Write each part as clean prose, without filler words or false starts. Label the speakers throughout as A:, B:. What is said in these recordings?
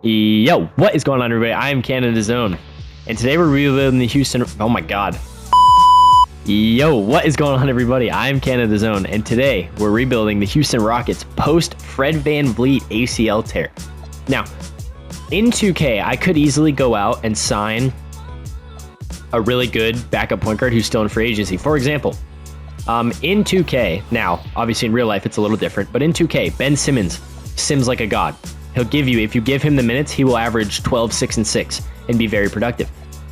A: Yo, what is going on, everybody? I am Canada Zone, and today we're rebuilding the Houston... Oh my god. Yo, what is going on, everybody? I am Canada Zone, and today we're rebuilding the Houston Rockets post Fred VanVleet ACL tear. Now, in 2K, I could easily go out and sign a really good backup point guard who's still in free agency. For example, in 2K, now, obviously in real life it's a little different, but in 2K, Ben Simmons sims like a god. He'll give you, if you give him the minutes, he will average 12, 6, and 6 and be very productive.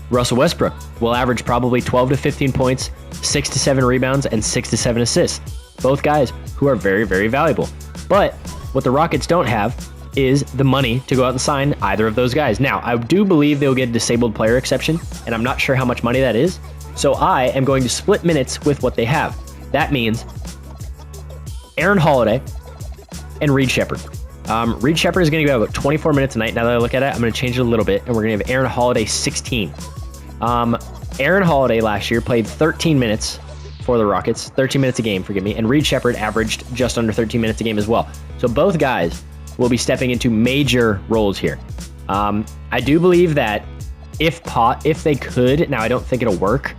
A: Russell Westbrook will average probably 12 to 15 points, 6 to 7 rebounds, and 6 to 7 assists. Both guys who are very, very valuable. But what the Rockets don't have is the money to go out and sign either of those guys. Now, I do believe they'll get a disabled player exception, and I'm not sure how much money that is. So I am going to split minutes with what they have. That means Aaron Holiday and Reed Sheppard. Reed Sheppard is going to go about 24 minutes a night. Now that I look at it, I'm going to change it a little bit, and we're going to have Aaron Holiday 16. Aaron Holiday last year played 13 minutes for the Rockets, 13 minutes a game, forgive me, and Reed Sheppard averaged just under 13 minutes a game as well. So both guys will be stepping into major roles here. I do believe that if they could, now I don't think it'll work,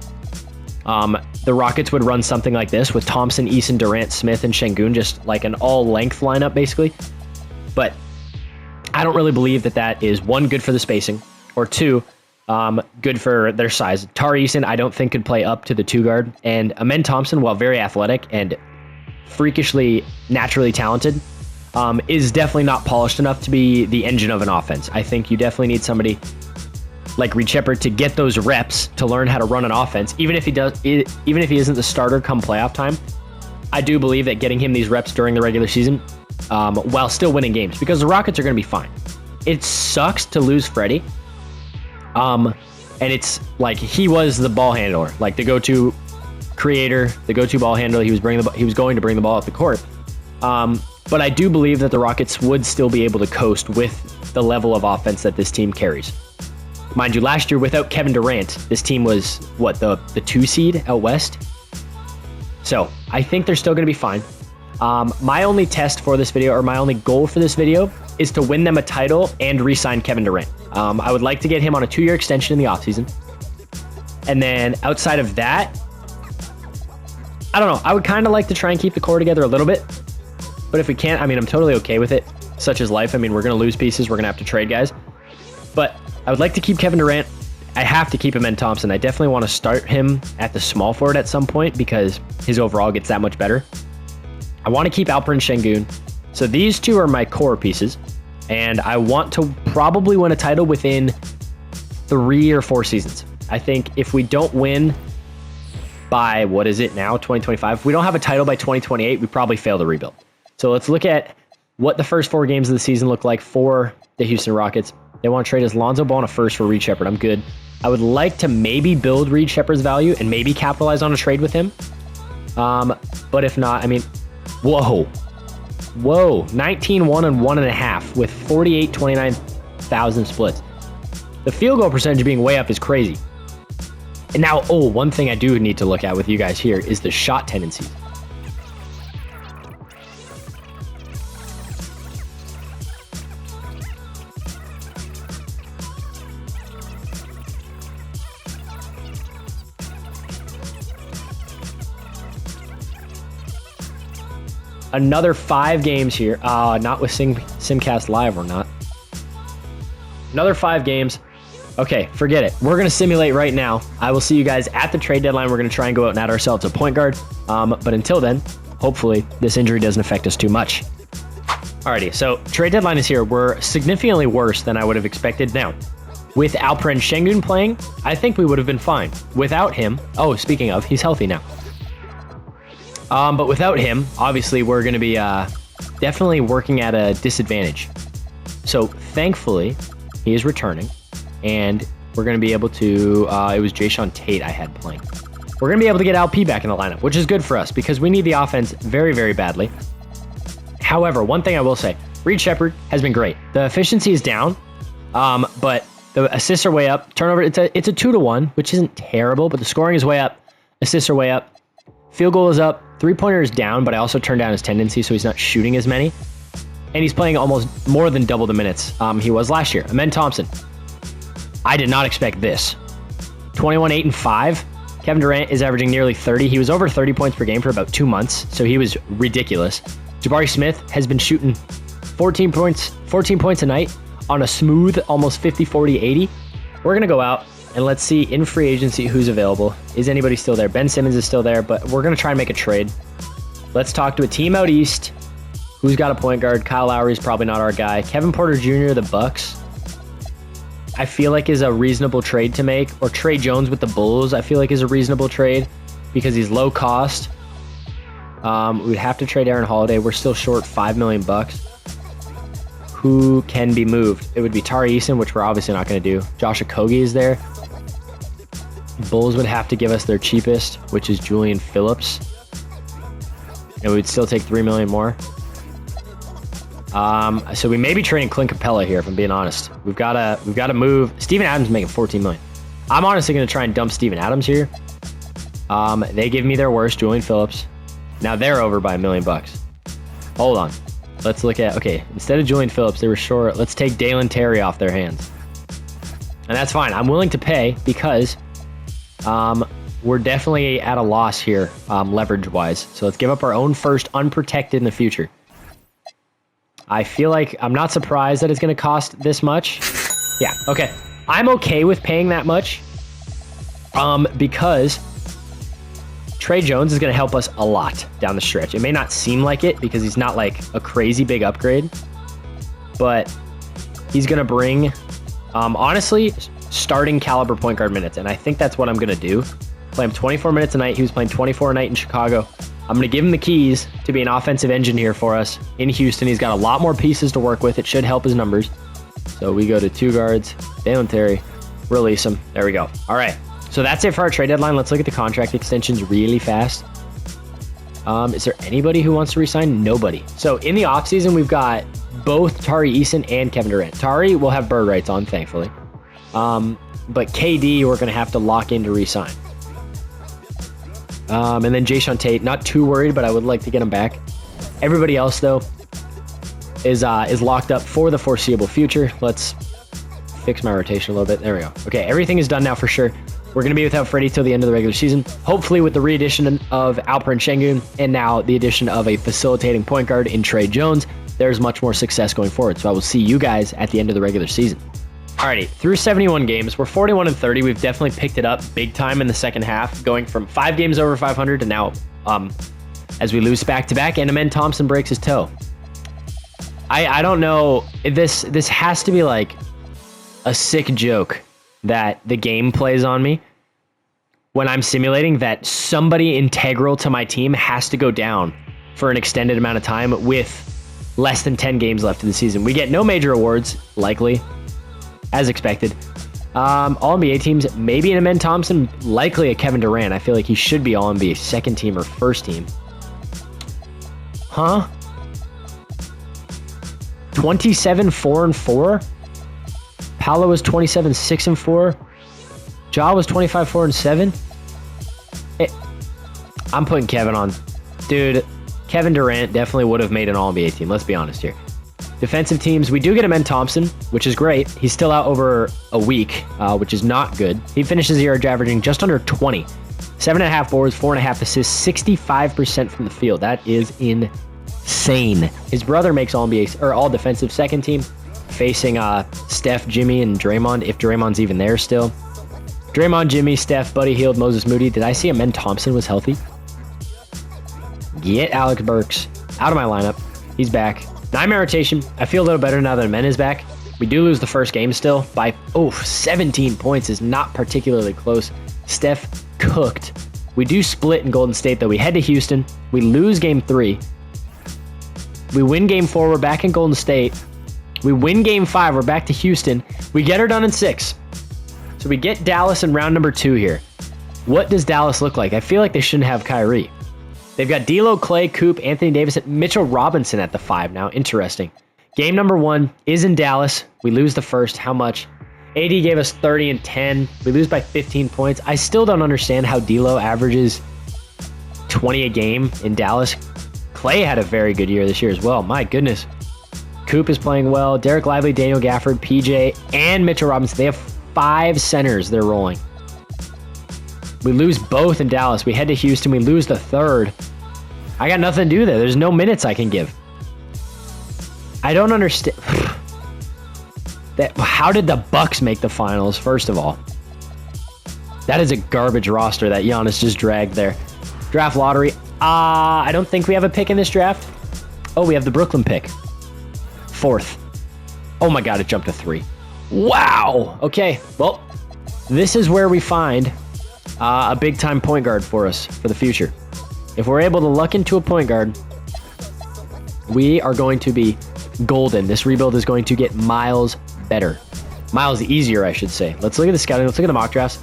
A: the Rockets would run something like this with Thompson, Eason, Durant, Smith, and Şengün, just like an all-length lineup, basically. But I don't really believe that that is, one, good for the spacing, or two, good for their size. Tari Eason, I don't think could play up to the 2-guard, and Amen Thompson, while very athletic and freakishly naturally talented, is definitely not polished enough to be the engine of an offense. I think you definitely need somebody like Reed Sheppard to get those reps to learn how to run an offense, even if he isn't the starter come playoff time. I do believe that getting him these reps during the regular season, while still winning games, because the Rockets are going to be fine. It sucks to lose Freddie, and it's like he was the ball handler, like the go-to creator, the go-to ball handler. He was going to bring the ball up the court. But I do believe that the Rockets would still be able to coast with the level of offense that this team carries. Mind you, last year without Kevin Durant, this team was what, the 2 seed out west. So I think they're still going to be fine. My only test for this video, or my only goal for this video, is to win them a title and re-sign Kevin Durant. I would like to get him on a 2-year extension in the offseason. And then outside of that, I don't know. I would kind of like to try and keep the core together a little bit. But if we can't, I mean, I'm totally okay with it. Such is life. I mean, we're going to lose pieces. We're going to have to trade guys. But I would like to keep Kevin Durant. I have to keep Amen Thompson. I definitely want to start him at the small forward at some point because his overall gets that much better. I want to keep Alperen Şengün. So these two are my core pieces. And I want to probably win a title within 3 or 4 seasons. I think if we don't win by, what is it now, 2025? If we don't have a title by 2028, we probably fail the rebuild. So let's look at what the first 4 games of the season look like for the Houston Rockets. They want to trade Lonzo Ball on a first for Reed Sheppard. I'm good. I would like to maybe build Reed Sheppard's value and maybe capitalize on a trade with him. But if not, I mean, whoa, 19-1 and 1.5 with 48-29,000 splits. The field goal percentage being way up is crazy. And now, one thing I do need to look at with you guys here is the shot tendencies. Another 5 games here. Not with Simcast Live or not. Another 5 games. Okay, forget it. We're going to simulate right now. I will see you guys at the trade deadline. We're going to try and go out and add ourselves a point guard. But until then, hopefully this injury doesn't affect us too much. Alrighty, so trade deadline is here. We're significantly worse than I would have expected. Now, with Alperen Şengün playing, I think we would have been fine. Without him, speaking of, he's healthy now. But without him, obviously, we're going to be definitely working at a disadvantage. So, thankfully, he is returning, and we're going to be able to... it was Jayshawn Tate I had playing. We're going to be able to get LP back in the lineup, which is good for us, because we need the offense very, very badly. However, one thing I will say, Reed Sheppard has been great. The efficiency is down, but the assists are way up. Turnover, it's a 2-1, which isn't terrible, but the scoring is way up. Assists are way up. Field goal is up. Three-pointer is down, but I also turned down his tendency, so he's not shooting as many. and he's playing almost more than double the minutes he was last year. Amen Thompson. I did not expect this. 21, 8, and 5. Kevin Durant is averaging nearly 30. He was over 30 points per game for about 2 months, so he was ridiculous. Jabari Smith has been shooting 14 points a night on a smooth, almost 50, 40, 80. We're going to go out and let's see in free agency who's available. Is anybody still there? Ben Simmons is still there, but we're going to try and make a trade. Let's talk to a team out east. Who's got a point guard? Kyle Lowry's probably not our guy. Kevin Porter Jr., the Bucks, I feel like is a reasonable trade to make. Or Trey Jones with the Bulls, I feel like is a reasonable trade because he's low cost. We'd have to trade Aaron Holiday. We're still short $5 million. Who can be moved? It would be Tari Eason, which we're obviously not going to do. Josh Okogie is there. Bulls would have to give us their cheapest, which is Julian Phillips. And we'd still take $3 million more. So we may be trading Clint Capella here, if I'm being honest. We've got to move. Steven Adams making $14 million. I'm honestly going to try and dump Steven Adams here. They give me their worst, Julian Phillips. Now they're over by $1 million. Hold on. Let's look at, okay, instead of Julian Phillips, they were short. Let's take Dalen Terry off their hands. And that's fine. I'm willing to pay because we're definitely at a loss here, leverage-wise. So let's give up our own first unprotected in the future. I feel like I'm not surprised that it's going to cost this much. Yeah, okay. I'm okay with paying that much because Trey Jones is going to help us a lot down the stretch. It may not seem like it because he's not like a crazy big upgrade, but he's going to bring, honestly, starting caliber point guard minutes. And I think that's what I'm going to do. Play him 24 minutes a night. He was playing 24 a night in Chicago. I'm going to give him the keys to be an offensive engine here for us in Houston. He's got a lot more pieces to work with. It should help his numbers. So we go to 2 guards, Dalen Terry, release him. There we go. All right. So that's it for our trade deadline. Let's look at the contract extensions really fast. Is there anybody who wants to resign? Nobody. So in the offseason, we've got both Tari Eason and Kevin Durant. Tari will have bird rights on, thankfully. But KD, we're going to have to lock in to resign. And then Jayshawn Tate, not too worried, but I would like to get him back. Everybody else, though, is locked up for the foreseeable future. Let's fix my rotation a little bit. There we go. Okay, everything is done now for sure. We're going to be without Freddie till the end of the regular season. Hopefully with the re-addition of Alperen Şengün and now the addition of a facilitating point guard in Trey Jones, there's much more success going forward. So I will see you guys at the end of the regular season. Alrighty, through 71 games, we're 41-30. We've definitely picked it up big time in the second half, going from 5 games over 500 to now, as we lose back-to-back, and Amen Thompson breaks his toe. I don't know. This has to be like a sick joke that the game plays on me when I'm simulating that somebody integral to my team has to go down for an extended amount of time with less than 10 games left in the season. We get no major awards, likely, as expected. All-NBA teams, maybe an Amen Thompson, likely a Kevin Durant. I feel like he should be All-NBA second team or first team. Huh? 27, 4, and 4? Paolo was 27, 6, and 4. Ja was 25, 4, and 7. I'm putting Kevin on. Dude, Kevin Durant definitely would have made an All-NBA team. Let's be honest here. Defensive teams, we do get Amen Thompson, which is great. He's still out over a week, which is not good. He finishes the year averaging just under 20. 7.5 boards, 4.5 assists, 65% from the field. That is insane. His brother makes All-NBA or All Defensive second team, facing Steph, Jimmy, and Draymond, if Draymond's even there still. Draymond, Jimmy, Steph, Buddy Hield, Moses Moody. Did I see Amen Thompson was healthy? Get Alex Burks out of my lineup. He's back. 9-man rotation. I feel a little better now that Amen is back. We do lose the first game still by 17 points is not particularly close. Steph cooked. We do split in Golden State, though. We head to Houston. We lose game 3. We win game 4. We're back in Golden State. We win game 5. We're back to Houston. We get her done in 6. So we get Dallas in round number 2 here. What does Dallas look like? I feel like they shouldn't have Kyrie. They've got D'Lo, Clay, Coop, Anthony Davis, and Mitchell Robinson at the 5 now. Interesting. Game number 1 is in Dallas. We lose the first. How much? AD gave us 30 and 10. We lose by 15 points. I still don't understand how D'Lo averages 20 a game in Dallas. Clay had a very good year this year as well. My goodness. Coop is playing well. Derek Lively, Daniel Gafford, PJ, and Mitchell Robinson. They have 5 centers they're rolling. We lose both in Dallas. We head to Houston. We lose the third. I got nothing to do there. There's no minutes I can give. I don't understand. How did the Bucks make the finals, first of all? That is a garbage roster that Giannis just dragged there. Draft lottery. I don't think we have a pick in this draft. Oh, we have the Brooklyn pick. 4th. Oh my God, it jumped to 3. Wow. Okay, well, this is where we find a big-time point guard for us for the future. If we're able to luck into a point guard, we are going to be golden. This rebuild is going to get miles better. Miles easier, I should say. Let's look at the scouting. Let's look at the mock drafts.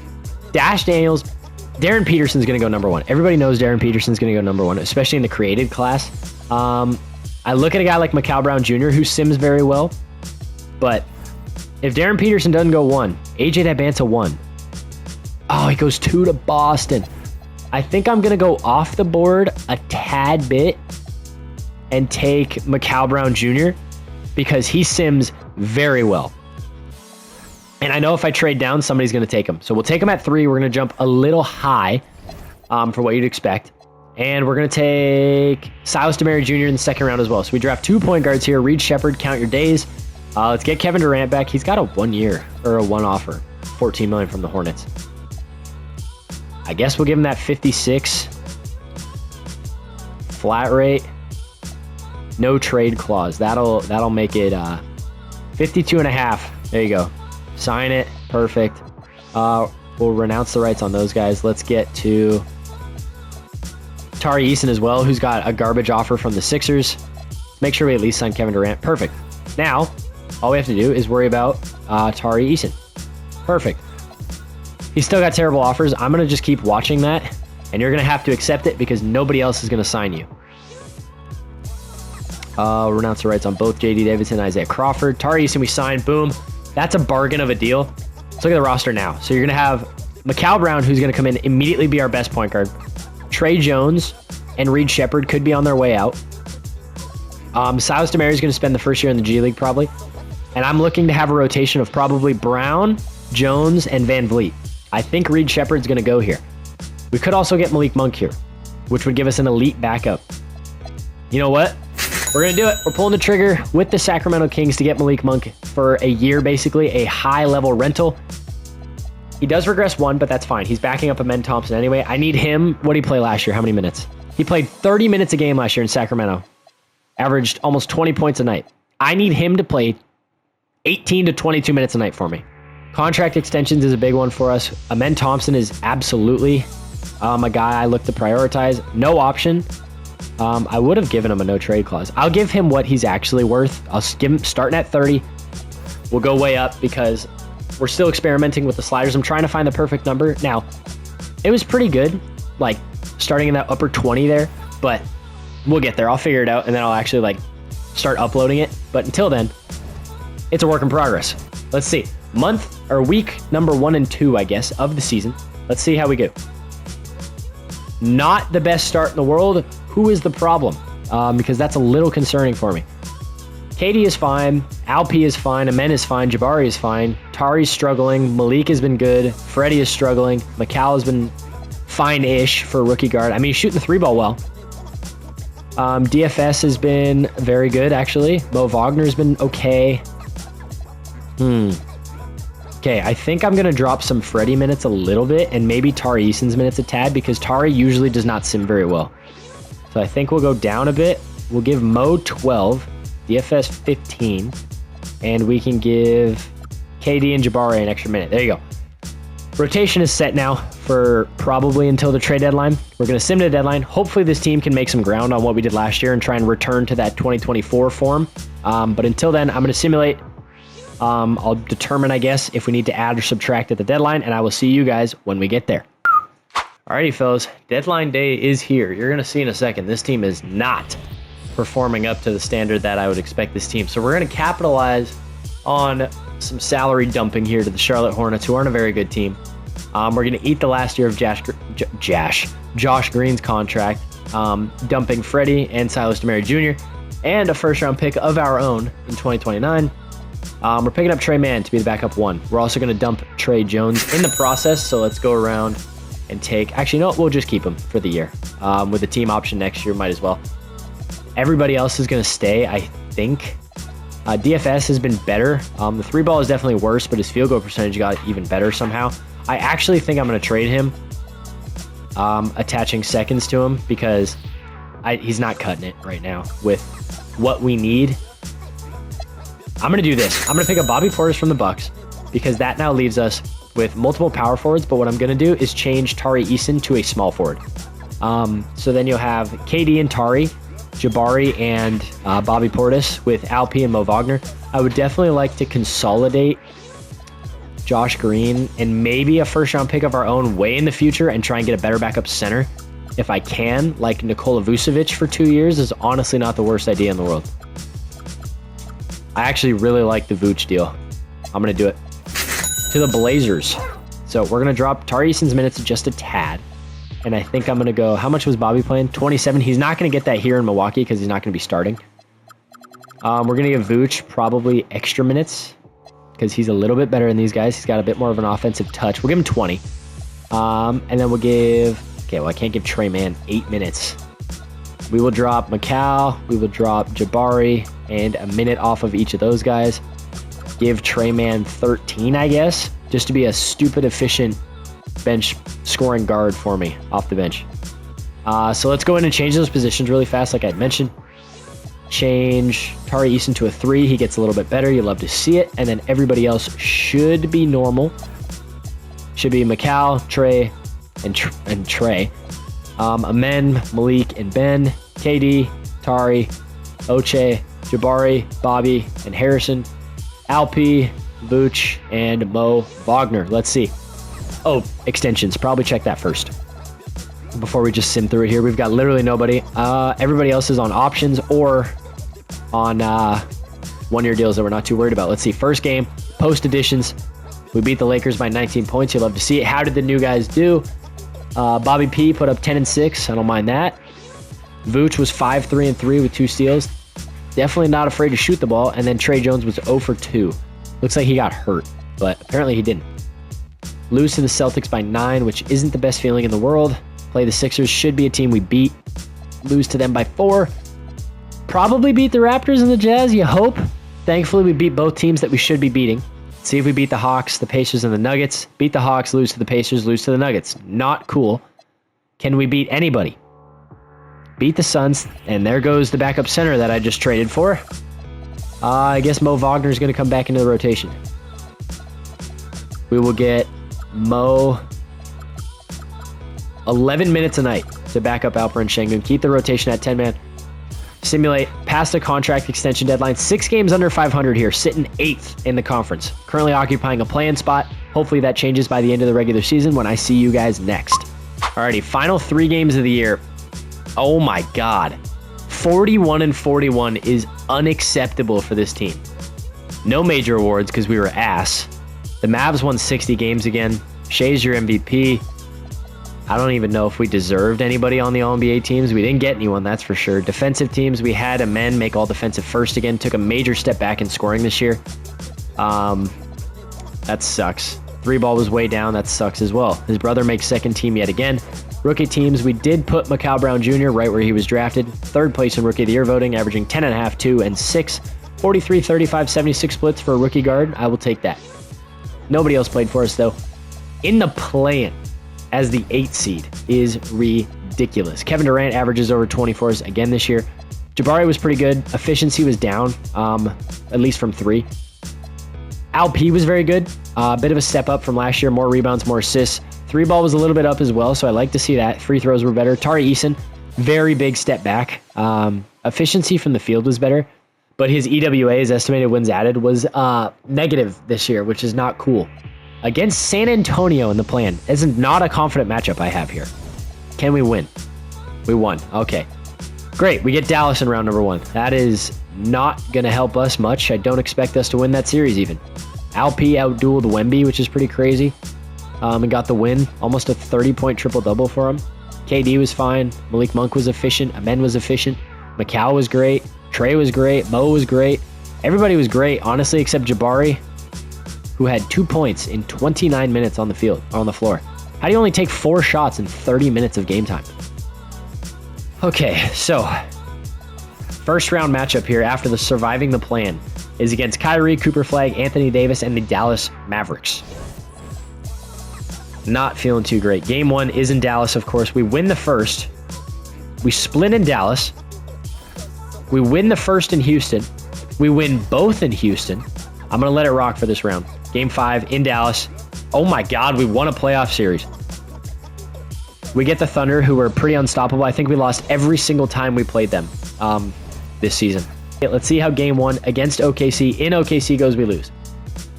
A: Dash Daniels. Darren Peterson's going to go number 1. Everybody knows Darren Peterson's going to go number 1, especially in the created class. I look at a guy like Mikal Brown Jr., who sims very well. But if Darren Peterson doesn't go 1, AJ Dabansa 1. Oh, he goes 2 to Boston. I think I'm going to go off the board a tad bit and take Mikal Brown Jr. because he sims very well. And I know if I trade down, somebody's going to take him. So we'll take him at 3. We're going to jump a little high for what you'd expect. And we're going to take Silas DeMary Jr. in the second round as well. So we draft 2 point guards here. Reed Shepherd, count your days. Let's get Kevin Durant back. He's got a 1 year or a 1 offer. $14 million from the Hornets. I guess we'll give him that 56 flat rate. No trade clause. That'll make it 52.5. There you go. Sign it. Perfect. We'll renounce the rights on those guys. Let's get to Tari Eason as well, who's got a garbage offer from the Sixers. Make sure we at least sign Kevin Durant. Perfect. Now, all we have to do is worry about Tari Eason. Perfect. He's still got terrible offers. I'm going to just keep watching that, and you're going to have to accept it because nobody else is going to sign you. Renounce the rights on both J.D. Davidson and Isaiah Crawford. Tari Eason we signed. Boom. That's a bargain of a deal. Let's look at the roster now. So you're going to have Mikal Brown, who's going to come in, immediately be our best point guard. Trey Jones and Reed Shepherd could be on their way out. Silas DeMary is going to spend the first year in the G League probably. And I'm looking to have a rotation of probably Brown, Jones, and VanVleet. I think Reed Shepherd's going to go here. We could also get Malik Monk here, which would give us an elite backup. You know what? We're going to do it. We're pulling the trigger with the Sacramento Kings to get Malik Monk for a year, basically, a high-level rental. He does regress 1, but that's fine. He's backing up Amen Thompson anyway. I need him. What did he play last year? How many minutes? He played 30 minutes a game last year in Sacramento. Averaged almost 20 points a night. I need him to play 18 to 22 minutes a night for me. Contract extensions is a big one for us. Amen Thompson is absolutely a guy I look to prioritize. No option. I would have given him a no trade clause. I'll give him what he's actually worth. I'll give him starting at 30. We'll go way up because we're still experimenting with the sliders. I'm trying to find the perfect number. Now, it was pretty good, like starting in that upper 20 there, but we'll get there. I'll figure it out, and then I'll actually like start uploading it. But until then, it's a work in progress. Let's see. Month or week number 1 and 2, I guess, of the season. Let's see how we go. Not the best start in the world. Who is the problem? Because that's a little concerning for me. KD is fine. Alp is fine. Amen is fine. Jabari is fine. Tari's struggling. Malik has been good. Freddie is struggling. Mikal has been fine-ish for a rookie guard. I mean, he's shooting the 3-ball well. DFS has been very good, actually. Mo Wagner's been okay. Okay, I think I'm going to drop some Freddie minutes a little bit and maybe Tari Eason's minutes a tad because Tari usually does not sim very well. So I think we'll go down a bit. We'll give Mo 12, DFS 15, and we can give KD and Jabari an extra minute. There you go. Rotation is set now for probably until the trade deadline. We're going to sim to the deadline. Hopefully this team can make some ground on what we did last year and try and return to that 2024 form. But until then, I'm going to simulate. I'll determine, I guess, if we need to add or subtract at the deadline, and I will see you guys when we get there. Alrighty, fellas. Deadline day is here. You're going to see in a second. This team is not performing up to the standard that I would expect this team. So we're going to capitalize on some salary dumping here to the Charlotte Hornets, who aren't a very good team. We're going to eat the last year of Josh Green's contract, dumping Freddie and Silas DeMary Jr., and a first-round pick of our own in 2029. We're picking up Trey Mann to be the backup 1. We're also going to dump Trey Jones in the process, so let's go around and take... Actually, no, we'll just keep him for the year. With the team option next year, might as well. Everybody else is going to stay, I think. DFS has been better. The 3-ball is definitely worse, but his field goal percentage got even better somehow. I actually think I'm going to trade him, attaching seconds to him, because he's not cutting it right now with what we need. I'm going to do this. I'm going to pick up Bobby Portis from the Bucks, because that now leaves us with multiple power forwards, but what I'm going to do is change Tari Eason to a small forward. So then you'll have KD and Tari, Jabari and Bobby Portis with Alp and Mo Wagner. I would definitely like to consolidate Josh Green and maybe a first-round pick of our own way in the future and try and get a better backup center if I can. Like Nikola Vucevic for 2 years is honestly not the worst idea in the world. I actually really like the Vooch deal. I'm going to do it. To the Blazers. So we're going to drop Tari Eason's minutes just a tad. And I think I'm going to go... How much was Bobby playing? 27. He's not going to get that here in Milwaukee because he's not going to be starting. We're going to give Vooch probably extra minutes because he's a little bit better than these guys. He's got a bit more of an offensive touch. We'll give him 20. And then we'll give... Okay, well, I can't give Trey Mann 8 minutes. We will drop Macau. We will drop Jabari and a minute off of each of those guys. Give Trey Mann 13, I guess, just to be a stupid, efficient bench scoring guard for me off the bench. So let's go in and change those positions really fast, like I mentioned. Change Tari Eason to a 3. He gets a little bit better. You love to see it. And then everybody else should be normal. Should be Macau, Trey, and Trey. Amen, Malik, and Ben. KD, Tari, Oche, Jabari, Bobby, and Harrison. Alpi, Vooch, and Mo Wagner. Let's see. Oh, extensions. Probably check that first before we just sim through it here. We've got literally nobody. Everybody else is on options or on one-year deals that we're not too worried about. Let's see. First game, post additions. We beat the Lakers by 19 points. You'll love to see it. How did the new guys do? Bobby P put up 10 and 6. I don't mind that. Vooch was 5-3 and 3 with 2 steals. Definitely not afraid to shoot the ball. And then Trey Jones was 0 for 2. Looks like he got hurt, but apparently he didn't. Lose to the Celtics by 9, which isn't the best feeling in the world. Play the Sixers, should be a team we beat. Lose to them by 4. Probably beat the Raptors and the Jazz, you hope. Thankfully, we beat both teams that we should be beating. See if we beat the Hawks, the Pacers, and the Nuggets. Beat the Hawks, lose to the Pacers, lose to the Nuggets. Not cool. Can we beat anybody? Beat the Suns, and there goes the backup center that I just traded for. I guess Mo Wagner is going to come back into the rotation. We will get Mo 11 minutes a night to back up Alperen Şengün. Keep the rotation at 10-man. Simulate past the contract extension deadline. 6 games under 500 here, sitting 8th in the conference. Currently occupying a play-in spot. Hopefully that changes by the end of the regular season when I see you guys next. Alrighty, final 3 games of the year. Oh my God. 41 and 41 is unacceptable for this team. No major awards because we were ass. The Mavs won 60 games again. Shea's your MVP. I don't even know if we deserved anybody on the All-NBA teams. We didn't get anyone, that's for sure. Defensive teams, we had Amen make all defensive first again. Took a major step back in scoring this year. That sucks. 3-ball was way down. That sucks as well. His brother makes second team yet again. Rookie teams, we did put Macau Brown Jr. right where he was drafted. 3rd place in Rookie of the Year voting, averaging 10.5, 2, and 6. 43, 35, 76 splits for a rookie guard. I will take that. Nobody else played for us, though. In the play-in as the 8th seed is ridiculous. Kevin Durant averages over 24s again this year. Jabari was pretty good. Efficiency was down, at least from 3. Alp was very good. A bit of a step up from last year. More rebounds, more assists. 3-ball was a little bit up as well, so I like to see that. Free throws were better. Tari Eason, very big step back. Efficiency from the field was better, but his EWA, his estimated wins added, was negative this year, which is not cool. Against San Antonio in the play-in. This is not a confident matchup I have here. Can we win? We won. Okay. Great. We get Dallas in round number 1. That is not going to help us much. I don't expect us to win that series even. Alp outdueled Wemby, which is pretty crazy. And got the win. Almost a 30-point triple-double for him. KD was fine. Malik Monk was efficient. Amen was efficient. Macau was great. Trey was great. Mo was great. Everybody was great, honestly, except Jabari, who had 2 points in 29 minutes on the field, on the floor. How do you only take 4 shots in 30 minutes of game time? Okay, so first round matchup here after the surviving the plan is against Kyrie, Cooper Flag, Anthony Davis, and the Dallas Mavericks. Not feeling too great. Game 1 is in Dallas, of course. We win the first. We split in Dallas. We win the first in Houston. We win both in Houston. I'm going to let it rock for this round. Game 5 in Dallas. Oh my God, we won a playoff series. We get the Thunder, who were pretty unstoppable. I think we lost every single time we played them this season. Okay, let's see how game 1 against OKC in OKC goes. We lose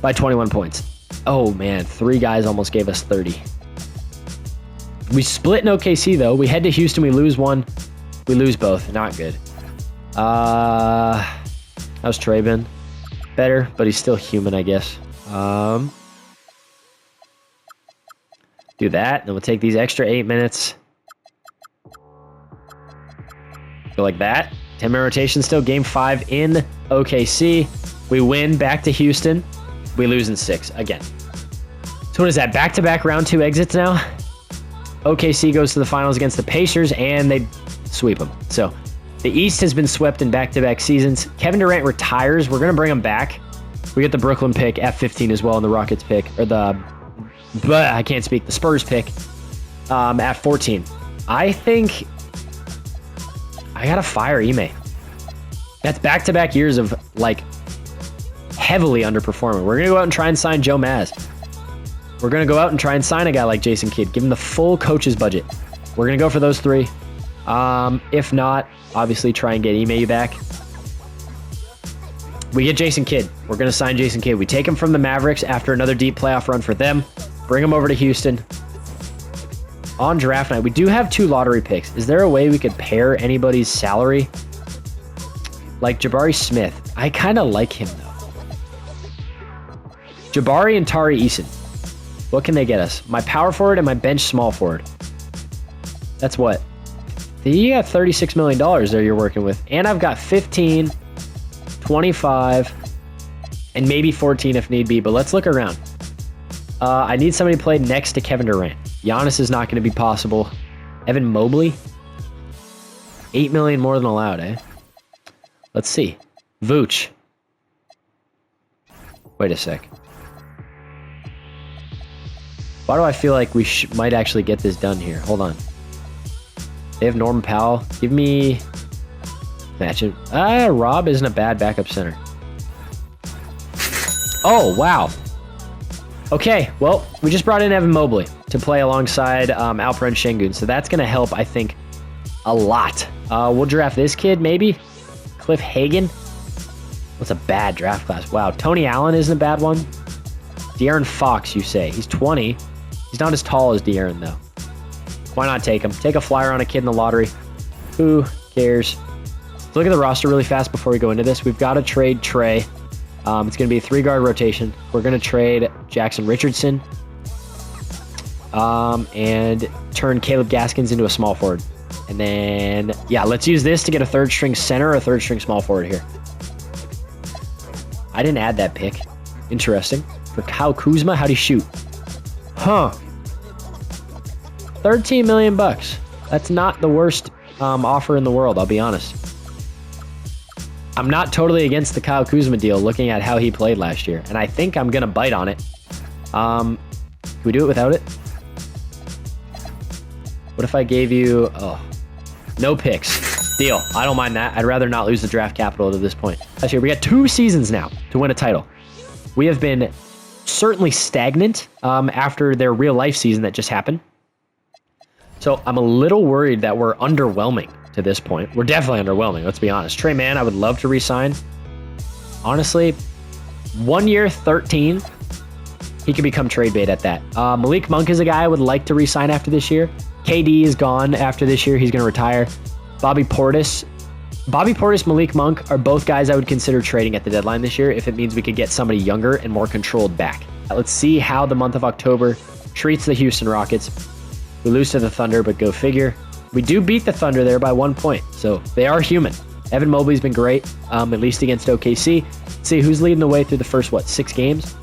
A: by 21 points. Oh man, 3 guys almost gave us 30. We split in OKC though. We head to Houston, we lose 1. We lose both. Not good. How's Trey been? Better, but he's still human, I guess. Do that, then we'll take these extra 8 minutes. Go like that. 10-minute rotation still. Game 5 in OKC. We win back to Houston. We lose in 6 again. So what is that? Back-to-back round 2 exits now. OKC goes to the finals against the Pacers, and they sweep them. So the East has been swept in back-to-back seasons. Kevin Durant retires. We're going to bring him back. We get the Brooklyn pick at 15 as well, and the Rockets pick, or the Spurs pick at 14. I think I gotta fire Ime. That's back-to-back years of like heavily underperforming. We're gonna go out and try and sign Joe Maz. We're gonna go out and try and sign a guy like Jason Kidd. Give him the full coach's budget. We're gonna go for those 3. If not, obviously try and get Ime back. We get Jason Kidd. We're gonna sign Jason Kidd. We take him from the Mavericks after another deep playoff run for them. Bring him over to Houston. On draft night, we do have 2 lottery picks. Is there a way we could pair anybody's salary? Like Jabari Smith. I kind of like him, though. Jabari and Tari Eason. What can they get us? My power forward and my bench small forward. That's what? You got $36 million there you're working with. And I've got 15, 25, and maybe 14 if need be. But let's look around. I need somebody to play next to Kevin Durant. Giannis is not going to be possible. Evan Mobley? $8 million more than allowed, eh? Let's see. Vooch. Wait a sec. Why do I feel like we might actually get this done here? Hold on. They have Norman Powell. Give me... Match it. Rob isn't a bad backup center. Oh, wow. Okay, well, we just brought in Evan Mobley to play alongside Alperen Şengün, so that's going to help, I think, a lot. We'll draft this kid, maybe. Cliff Hagan. What's a bad draft class? Wow, Tony Allen isn't a bad one. De'Aaron Fox, you say. He's 20. He's not as tall as De'Aaron, though. Why not take him? Take a flyer on a kid in the lottery. Who cares? Let's look at the roster really fast before we go into this. We've got to trade Trey. It's going to be a 3-guard rotation. We're going to trade Jackson Richardson and turn Caleb Gaskins into a small forward. And then, yeah, let's use this to get a 3rd-string center or a 3rd-string small forward here. I didn't add that pick. Interesting. For Kyle Kuzma, how'd he shoot? Huh. $13 million. That's not the worst offer in the world, I'll be honest. I'm not totally against the Kyle Kuzma deal looking at how he played last year, and I think I'm going to bite on it. Can we do it without it? What if I gave you... Oh, no picks. Deal. I don't mind that. I'd rather not lose the draft capital to this point. Last year, we got 2 seasons now to win a title. We have been certainly stagnant after their real-life season that just happened. So I'm a little worried that we're underwhelming to this point. We're definitely underwhelming, let's be honest. Trey Mann, I would love to re-sign. Honestly, 1 year, 13. He could become trade bait at that. Malik Monk is a guy I would like to re-sign after this year. KD is gone after this year. He's going to retire. Bobby Portis, Malik Monk are both guys I would consider trading at the deadline this year if it means we could get somebody younger and more controlled back. Let's see how the month of October treats the Houston Rockets. We lose to the Thunder, but go figure. We do beat the Thunder there by 1 point, so they are human. Evan Mobley's been great, at least against OKC. Let's see who's leading the way through the first, 6 games?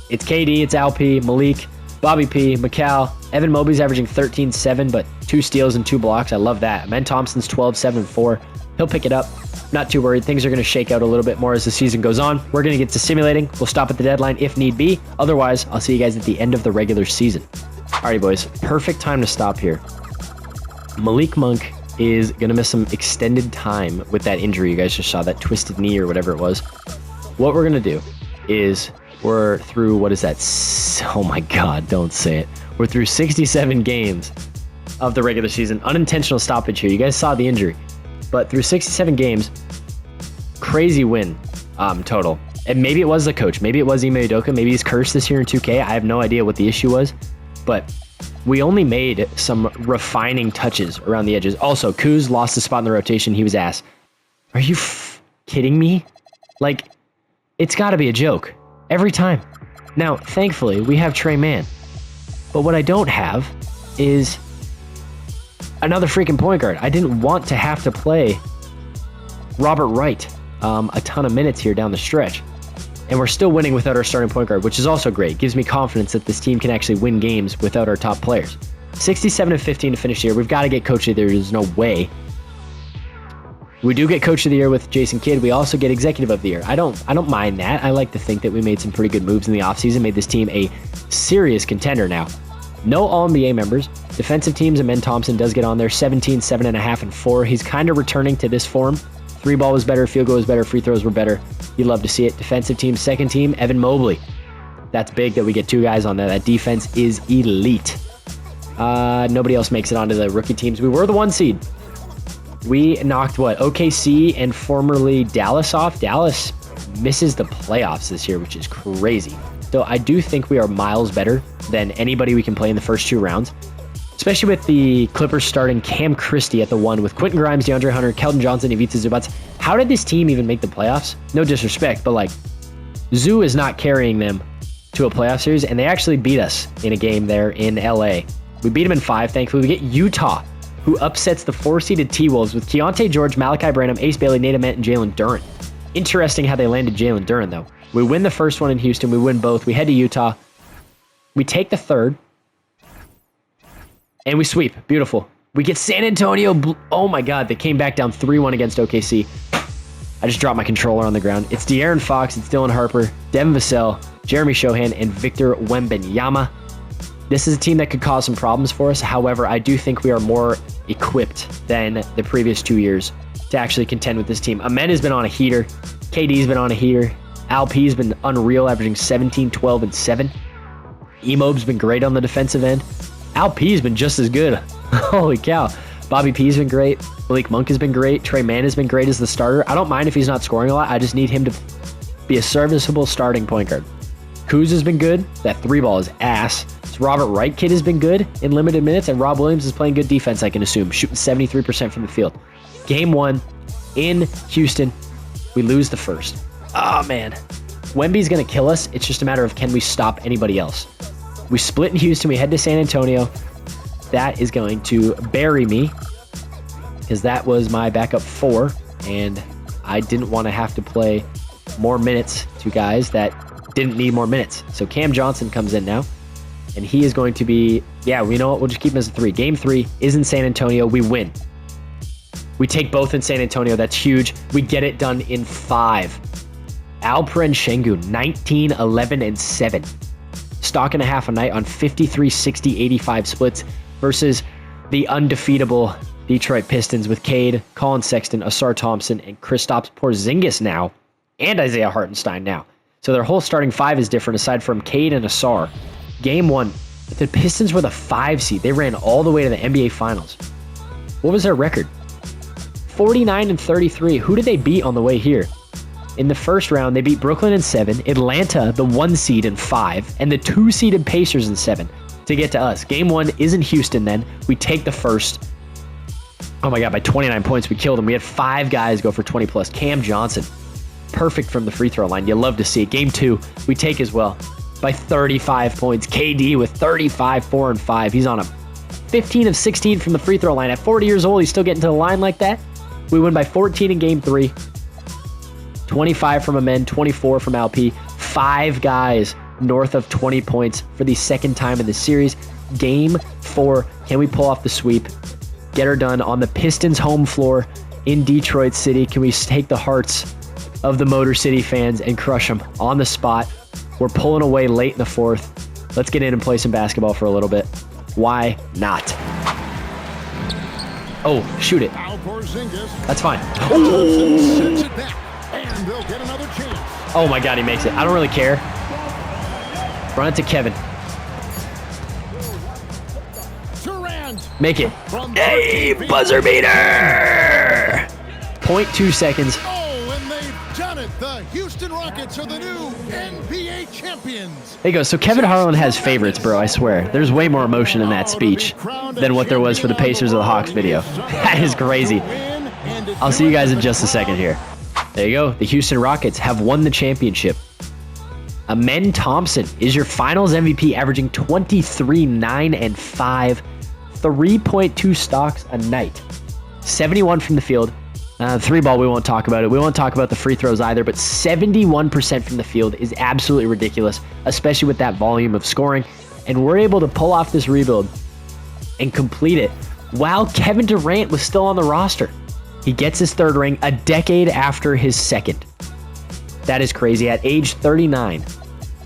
A: It's KD, it's Al P, Malik, Bobby P, Mikal. Evan Mobley's averaging 13-7, but 2 steals and 2 blocks. I love that. Amen Thompson's 12-7-4. He'll pick it up. Not too worried. Things are going to shake out a little bit more as the season goes on. We're going to get to simulating. We'll stop at the deadline if need be. Otherwise, I'll see you guys at the end of the regular season. Alrighty, boys. Perfect time to stop here. Malik Monk is going to miss some extended time with that injury. You guys just saw that twisted knee or whatever it was. What we're going to do is we're through, what is that? Oh my God, don't say it. We're through 67 games of the regular season. Unintentional stoppage here. You guys saw the injury. But through 67 games, crazy win total. And maybe it was the coach. Maybe it was Ime Udoka. Maybe he's cursed this year in 2K. I have no idea what the issue was. But we only made some refining touches around the edges. Also, Kuz lost a spot in the rotation. He was ass. Are you kidding me? Like, it's got to be a joke. Every time. Now, thankfully, we have Trey Mann. But what I don't have is another freaking point guard. I didn't want to have to play Robert Wright a ton of minutes here down the stretch. And we're still winning without our starting point guard, which is also great. It gives me confidence that this team can actually win games without our top players. 67-15 to finish the year. We've got to get coach of the year. There's no way. We do get coach of the year with Jason Kidd. We also get executive of the year. I don't mind that. I like to think that we made some pretty good moves in the offseason, made this team a serious contender now. No All-NBA members. Defensive teams, Amen Thompson does get on there. 17, 7.5, and 4. He's kind of returning to this form. 3-ball was better, field goal was better, free throws were better. You'd love to see it. Defensive team, second team, Evan Mobley. That's big that we get 2 guys on there. That defense is elite. Nobody else makes it onto the rookie teams. We were the 1 seed. We knocked, OKC and formerly Dallas off. Dallas misses the playoffs this year, which is crazy. So I do think we are miles better than anybody we can play in the first 2 rounds, especially with the Clippers starting Cam Christie at the 1 with Quentin Grimes, DeAndre Hunter, Keldon Johnson, Ivica Zubac. How did this team even make the playoffs? No disrespect, but Zoo is not carrying them to a playoff series, and they actually beat us in a game there in LA. We beat them in 5, thankfully. We get Utah, who upsets the 4-seeded T-Wolves with Keontae George, Malachi Branham, Ace Bailey, Nate Ament, and Jalen Duren. Interesting how they landed Jalen Duren, though. We win the first one in Houston. We win both. We head to Utah. We take the 3rd. And we sweep. Beautiful. We get San Antonio. Oh my God. They came back down 3-1 against OKC. I just dropped my controller on the ground. It's De'Aaron Fox. It's Dylan Harper, Devin Vassell, Jeremy Shohan, and Victor Wembanyama. This is a team that could cause some problems for us. However, I do think we are more equipped than the previous 2 years to actually contend with this team. Amen has been on a heater. KD's been on a heater. Al P's been unreal, averaging 17, 12, and 7. Emob's been great on the defensive end. Al P's been just as good. Holy cow. Bobby P's been great. Malik Monk has been great. Trey Mann has been great as the starter. I don't mind if he's not scoring a lot. I just need him to be a serviceable starting point guard. Kuz has been good. That 3-ball is ass. This Robert Wright kid has been good in limited minutes, and Rob Williams is playing good defense, I can assume, shooting 73% from the field. Game 1 in Houston. We lose the first. Oh, man. Wemby's going to kill us. It's just a matter of can we stop anybody else. We split in Houston. We head to San Antonio. That is going to bury me because that was my backup 4, and I didn't want to have to play more minutes to guys that didn't need more minutes. So Cam Johnson comes in now, and he is going to be, we know what, we'll just keep him as a 3. Game 3 is in San Antonio. We win. We take both in San Antonio. That's huge. We get it done in 5. Alperen Şengün, 19, 11, and 7. Stock and a half a night on 53, 60, 85 splits versus the undefeatable Detroit Pistons with Cade, Colin Sexton, Asar Thompson, and Kristaps Porzingis now, and Isaiah Hartenstein now. So their whole starting 5 is different aside from Cade and Asar. Game 1, the Pistons were the 5 seed. They ran all the way to the NBA Finals. What was their record? 49 and 33. Who did they beat on the way here? In the first round, they beat Brooklyn in 7, Atlanta, the 1 seed, in 5, and the 2-seeded Pacers in 7 to get to us. Game 1 is in Houston then. We take the first. Oh my God, by 29 points, we killed them. We had 5 guys go for 20 plus. Cam Johnson, perfect from the free throw line. You love to see it. Game 2, we take as well by 35 points. KD with 35, 4, and 5. He's on a 15 of 16 from the free throw line. At 40 years old, he's still getting to the line like that. We win by 14 in game 3. 25 from Amen, 24 from Alp. 5 guys north of 20 points for the second time in the series. Game 4. Can we pull off the sweep? Get her done on the Pistons home floor in Detroit City. Can we take the hearts of the Motor City fans and crush them on the spot? We're pulling away late in the 4th. Let's get in and play some basketball for a little bit. Why not? Oh, shoot it. That's fine. Oh my God, he makes it. I don't really care. Run it to Kevin. Make it. Hey, buzzer beater! 0.2 seconds.
B: Oh, and they've done it. The Houston Rockets are the new NBA champions.
A: There you go. So Kevin Harlan has favorites, bro. I swear. There's way more emotion in that speech than what there was for the Pacers of the Hawks video. That is crazy. I'll see you guys in just a second here. There you go. The Houston Rockets have won the championship. Amen Thompson is your finals MVP, averaging 23, 9, and 5. 3.2 stocks a night. 71 from the field. Three ball, we won't talk about it. We won't talk about the free throws either, but 71% from the field is absolutely ridiculous, especially with that volume of scoring. And we're able to pull off this rebuild and complete it while Kevin Durant was still on the roster. He gets his 3rd ring a decade after his 2nd. That is crazy. At age 39,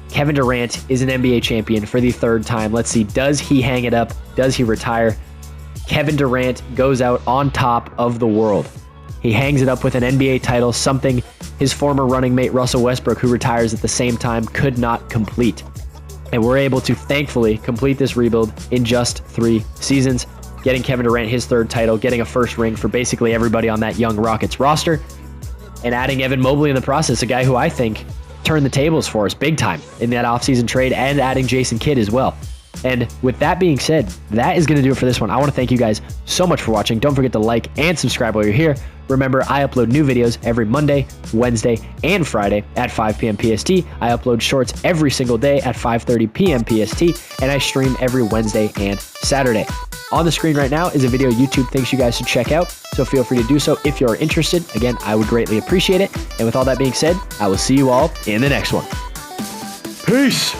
A: Kevin Durant is an NBA champion for the 3rd time. Let's see, does he hang it up? Does he retire? Kevin Durant goes out on top of the world. He hangs it up with an NBA title, something his former running mate Russell Westbrook, who retires at the same time, could not complete. And we're able to thankfully complete this rebuild in just 3 seasons, getting Kevin Durant his 3rd title, getting a 1st ring for basically everybody on that young Rockets roster, and adding Evan Mobley in the process, a guy who I think turned the tables for us big time in that offseason trade, and adding Jason Kidd as well. And with that being said, that is going to do it for this one. I want to thank you guys so much for watching. Don't forget to like and subscribe while you're here. Remember, I upload new videos every Monday, Wednesday, and Friday at 5 p.m. PST. I upload shorts every single day at 5:30 p.m. PST, and I stream every Wednesday and Saturday. On the screen right now is a video YouTube thinks you guys should check out, so feel free to do so if you're interested. Again, I would greatly appreciate it. And with all that being said, I will see you all in the next one. Peace!